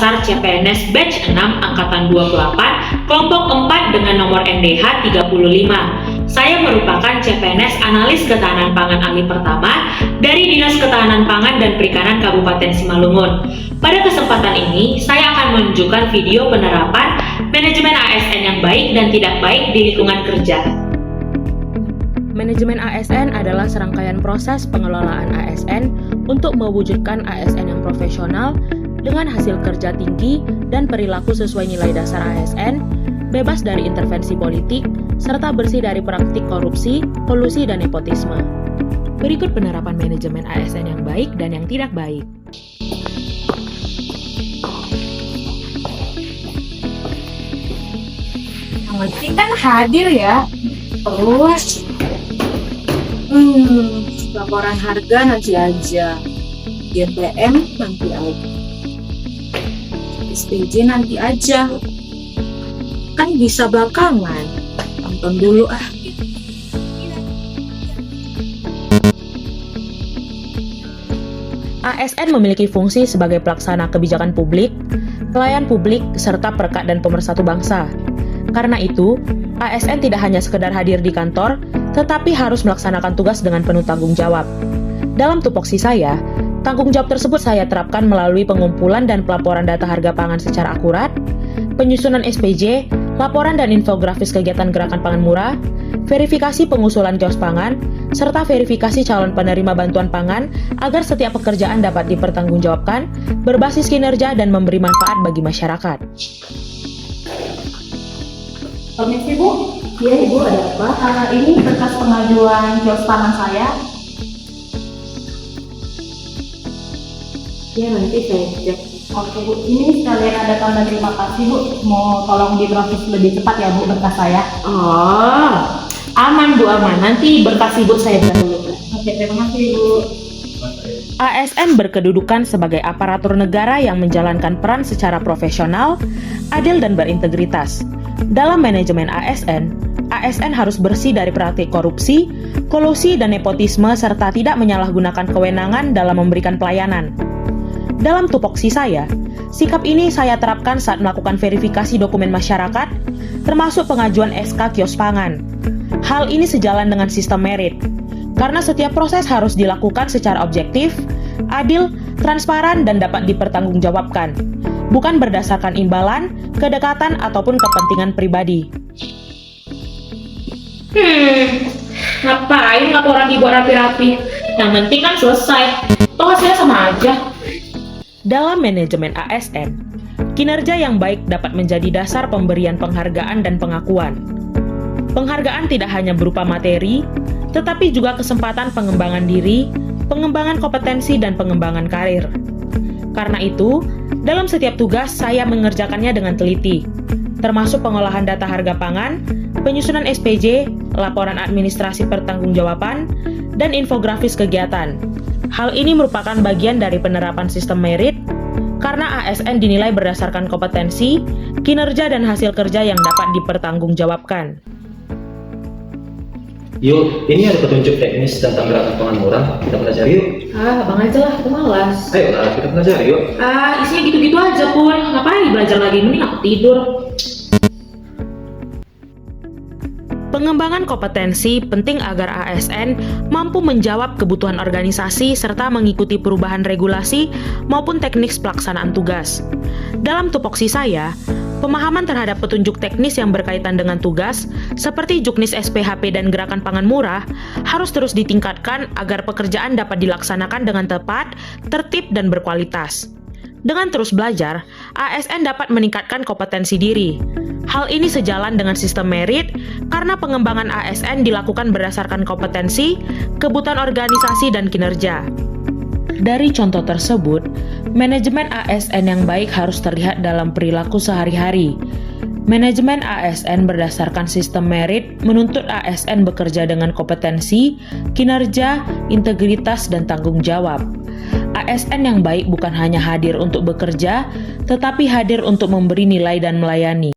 Dasar CPNS Batch 6 Angkatan 28, kelompok 4 dengan nomor NDH 35. Saya merupakan CPNS Analis Ketahanan Pangan Ahli Pertama dari Dinas Ketahanan Pangan dan Perikanan Kabupaten Simalungun. Pada kesempatan ini, saya akan menunjukkan video penerapan manajemen ASN yang baik dan tidak baik di lingkungan kerja. Manajemen ASN adalah serangkaian proses pengelolaan ASN untuk mewujudkan ASN yang profesional dengan hasil kerja tinggi dan perilaku sesuai nilai dasar ASN, bebas dari intervensi politik, serta bersih dari praktik korupsi, kolusi, dan nepotisme. Berikut penerapan manajemen ASN yang baik dan yang tidak baik. Penting kan hadir ya. Terus laporan harga nanti aja, GPM nanti aja, SPJ nanti aja, kan bisa belakangan. Tonton dulu ah. ASN memiliki fungsi sebagai pelaksana kebijakan publik, pelayan publik, serta perekat dan pemersatu bangsa. Karena itu, ASN tidak hanya sekedar hadir di kantor, tetapi harus melaksanakan tugas dengan penuh tanggung jawab. Dalam tupoksi saya, tanggung jawab tersebut saya terapkan melalui pengumpulan dan pelaporan data harga pangan secara akurat, penyusunan SPJ, laporan dan infografis kegiatan gerakan pangan murah, verifikasi pengusulan kios pangan, serta verifikasi calon penerima bantuan pangan agar setiap pekerjaan dapat dipertanggungjawabkan, berbasis kinerja dan memberi manfaat bagi masyarakat. Permisi Bu. Iya Ibu, ada apa? Ini berkas pengajuan kios pangan saya. Ya nanti saya cek. Oke Bu, ini sekalian ada tanda terima kasih Bu. Mau tolong diproses lebih cepat ya Bu berkas saya. Oh, aman Bu, aman. Nanti berkas Ibu saya dahulukan. Oke, terima kasih Bu. ASN berkedudukan sebagai aparatur negara yang menjalankan peran secara profesional, adil dan berintegritas. Dalam manajemen ASN, ASN harus bersih dari praktik korupsi, kolusi, dan nepotisme serta tidak menyalahgunakan kewenangan dalam memberikan pelayanan. Dalam tupoksi saya, sikap ini saya terapkan saat melakukan verifikasi dokumen masyarakat, termasuk pengajuan SK kios pangan. Hal ini sejalan dengan sistem merit, karena setiap proses harus dilakukan secara objektif, adil, transparan, dan dapat dipertanggungjawabkan, bukan berdasarkan imbalan, kedekatan, ataupun kepentingan pribadi. Ngapain laporan dibuat rapi-rapi? Yang penting kan selesai. Toh hasilnya sama aja. Dalam manajemen ASN, kinerja yang baik dapat menjadi dasar pemberian penghargaan dan pengakuan. Penghargaan tidak hanya berupa materi, tetapi juga kesempatan pengembangan diri, pengembangan kompetensi, dan pengembangan karir. Karena itu, dalam setiap tugas saya mengerjakannya dengan teliti, termasuk pengolahan data harga pangan, penyusunan SPJ, laporan administrasi pertanggungjawaban, dan infografis kegiatan. Hal ini merupakan bagian dari penerapan sistem merit, karena ASN dinilai berdasarkan kompetensi, kinerja, dan hasil kerja yang dapat dipertanggungjawabkan. Yuk, ini ada petunjuk teknis tentang gerakan pangan murah. Kita pelajari yuk. Abang aja lah, aku malas. Ayo lah, kita pelajari yuk. Isinya gitu-gitu aja Pun. Ngapain belajar lagi? Mending aku tidur. Pengembangan kompetensi penting agar ASN mampu menjawab kebutuhan organisasi serta mengikuti perubahan regulasi maupun teknik pelaksanaan tugas. Dalam tupoksi saya, pemahaman terhadap petunjuk teknis yang berkaitan dengan tugas, seperti juknis SPHP dan gerakan pangan murah, harus terus ditingkatkan agar pekerjaan dapat dilaksanakan dengan tepat, tertib, dan berkualitas. Dengan terus belajar, ASN dapat meningkatkan kompetensi diri. Hal ini sejalan dengan sistem merit, karena pengembangan ASN dilakukan berdasarkan kompetensi, kebutuhan organisasi, dan kinerja. Dari contoh tersebut, manajemen ASN yang baik harus terlihat dalam perilaku sehari-hari. Manajemen ASN berdasarkan sistem merit menuntut ASN bekerja dengan kompetensi, kinerja, integritas, dan tanggung jawab. ASN yang baik bukan hanya hadir untuk bekerja, tetapi hadir untuk memberi nilai dan melayani.